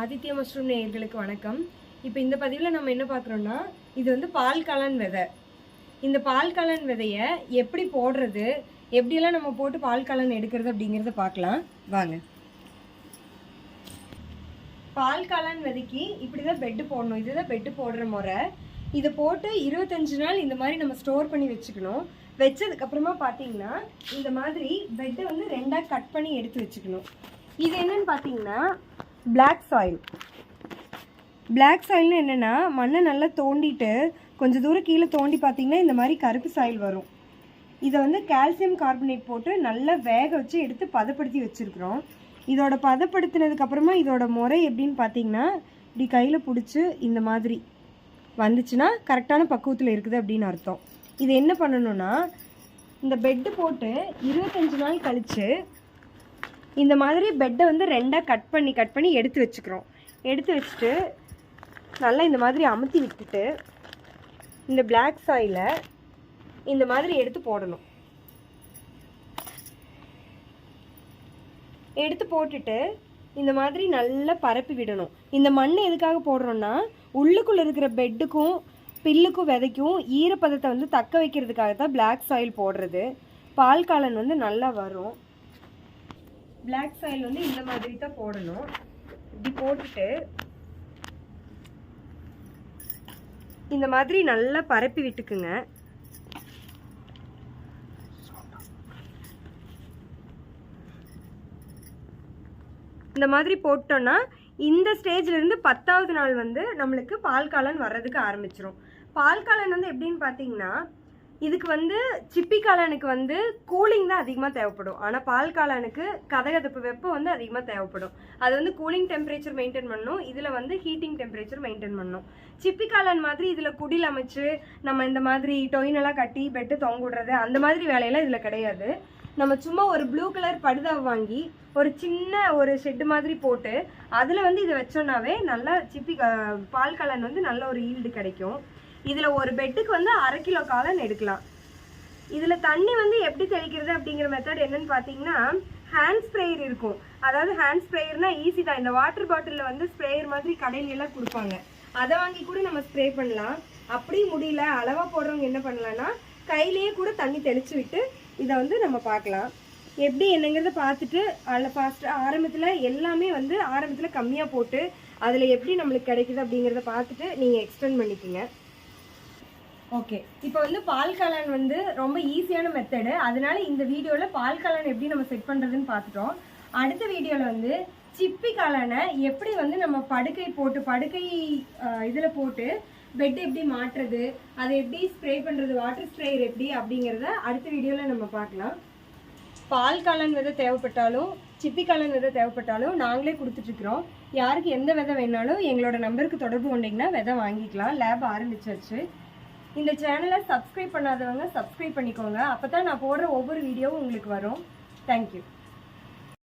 Aditya mushroom நேயர்களுக்கு வணக்கம். இப்போ இந்த பதிவில் நம்ம என்ன பார்க்குறோன்னா, இது வந்து பால் காளான் விதை. இந்த பால் காளான் விதையை எப்படி போடுறது, எப்படியெல்லாம் நம்ம போட்டு பால் காளான் எடுக்கிறது அப்படிங்கிறத பார்க்கலாம் வாங்க. பால் காளான் விதைக்கு இப்படி தான் பெட்டு போடணும். இதுதான் பெட்டு போடுற முறை. இதை போட்டு 25 நாள் இந்த மாதிரி நம்ம ஸ்டோர் பண்ணி வச்சுக்கணும். வச்சதுக்கப்புறமா பார்த்தீங்கன்னா இந்த மாதிரி பெட்டை வந்து ரெண்டாக கட் பண்ணி எடுத்து வச்சுக்கணும். இது என்னன்னு பார்த்தீங்கன்னா பிளாக் சாயில். பிளாக் சாயில்னு என்னென்னா, மண்ணை நல்லா தோண்டிட்டு கொஞ்சம் தூரம் கீழே தோண்டி பார்த்தீங்கன்னா இந்த மாதிரி கருப்பு சாயில் வரும். இதை வந்து கால்சியம் கார்பனேட் போட்டு நல்லா வேக வச்சு எடுத்து பதப்படுத்தி வச்சுருக்குறோம். இதோட பதப்படுத்தினதுக்கப்புறமா இதோட முறை எப்படின்னு பார்த்தீங்கன்னா, இப்படி கையில் பிடிச்சி இந்த மாதிரி வந்துச்சுன்னா கரெக்டான பக்குவத்தில் இருக்குது அப்படின்னு அர்த்தம். இது என்ன பண்ணணும்னா, இந்த பெட்டு போட்டு 25 நாள் கழித்து இந்த மாதிரி பெட்டை வந்து ரெண்டாக கட் பண்ணி எடுத்து வச்சுக்கிறோம். எடுத்து வச்சுட்டு நல்லா இந்த மாதிரி அமுத்தி விட்டுட்டு இந்த பிளாக் சாயிலை இந்த மாதிரி எடுத்து போடணும். எடுத்து போட்டுட்டு இந்த மாதிரி நல்லா பரப்பி விடணும். இந்த மண் எதுக்காக போடுறோன்னா, உள்ளுக்குள்ளே இருக்கிற பெட்டுக்கும் பில்லுக்கும் விதைக்கும் ஈரப்பதத்தை வந்து தக்க வைக்கிறதுக்காக தான் பிளாக் சாயில் போடுறது. பால் காளான் வந்து நல்லா வரும். பிளாக் சாயில் வந்து இந்த மாதிரி தான் போடணும். இப்படி போட்டுட்டு இந்த மாதிரி நல்லா பரப்பி விட்டுக்குங்க. இந்த மாதிரி போட்டோன்னா இந்த ஸ்டேஜ்லேருந்து 10வது நாள் வந்து நம்மளுக்கு பால் காளான் வர்றதுக்கு ஆரம்பிச்சிடும். பால் காளான் வந்து எப்படின்னு பார்த்தீங்கன்னா, இதுக்கு வந்து சிப்பி காளானுக்கு வந்து கூலிங் தான் அதிகமாக தேவைப்படும். ஆனால் பால் காளானுக்கு கதகதப்பு வெப்பம் வந்து அதிகமாக தேவைப்படும். அது வந்து கூலிங் டெம்பரேச்சர் மெயின்டைன் பண்ணணும், இதில் வந்து ஹீட்டிங் டெம்பரேச்சர் மெயின்டைன் பண்ணணும். சிப்பி காளான் மாதிரி இதில் குடில் அமைச்சு நம்ம இந்த மாதிரி டொயினெல்லாம் கட்டி பெட்டு தொங்க விடுறது அந்த மாதிரி வேலையெல்லாம் இதில் கிடையாது. நம்ம சும்மா ஒரு ப்ளூ கலர் படுதாவை வாங்கி ஒரு சின்ன ஒரு ஷெட்டு மாதிரி போட்டு அதில் வந்து இதை வச்சோன்னாவே நல்லா பால் காளான் வந்து நல்ல ஒரு ஈல்டு கிடைக்கும். இதில் ஒரு பெட்டுக்கு வந்து 1/2 கிலோ காளான் எடுக்கலாம். இதில் தண்ணி வந்து எப்படி தெளிக்கிறது அப்படிங்கிற மெத்தட் என்னன்னு பார்த்தீங்கன்னா, ஹேண்ட் ஸ்ப்ரேயர் இருக்கும். அதாவது ஹேண்ட் ஸ்ப்ரேயர்னா ஈஸி தான். இந்த வாட்டர் பாட்டிலில் வந்து ஸ்ப்ரேயர் மாதிரி கடையிலெல்லாம் கொடுப்பாங்க. அதை வாங்கி கூட நம்ம ஸ்ப்ரே பண்ணலாம். அப்படி முடியல, அளவாக போடுறவங்க என்ன பண்ணலான்னா, கையிலேயே கூட தண்ணி தெளித்து விட்டு இதை வந்து நம்ம பார்க்கலாம். எப்படி என்னங்கிறத பார்த்துட்டு அதில் ஆரம்பத்தில் எல்லாமே வந்து ஆரம்பத்தில் கம்மியாக போட்டு அதில் எப்படி நம்மளுக்கு கிடைக்குது அப்படிங்கிறத பார்த்துட்டு நீங்கள் எக்ஸ்டெண்ட் பண்ணிக்கோங்க. ஓகே, இப்போ வந்து பால் காளான் வந்து ரொம்ப ஈஸியான மெத்தடு. அதனால இந்த வீடியோவில் பால் காளான் எப்படி நம்ம செட் பண்ணுறதுன்னு பார்த்துட்டோம். அடுத்த வீடியோவில் வந்து சிப்பி காளானை எப்படி வந்து நம்ம படுக்கை இதில் போட்டு பெட் எப்படி மாட்டுறது, அதை எப்படி ஸ்ப்ரே பண்ணுறது, வாட்டர் ஸ்ப்ரேயர் எப்படி அப்படிங்கிறத அடுத்த வீடியோவில் நம்ம பார்க்கலாம். பால் காளான் விதை தேவைப்பட்டாலும் சிப்பி காளான் விதை தேவைப்பட்டாலும் நாங்களே கொடுத்துட்ருக்குறோம். யாருக்கு எந்த விதை வேணாலும் எங்களோட நம்பருக்கு தொடர்பு கொண்டிங்கன்னா விதை வாங்கிக்கலாம். லேப் ஆரம்பிச்சாச்சு. இந்த சேனலை சப்ஸ்கிரைப் பண்ணாதவங்க சப்ஸ்கிரைப் பண்ணிக்கோங்க. அப்போ தான் நான் போடுற ஒவ்வொரு வீடியோவும் உங்களுக்கு வரும். தேங்க்யூ.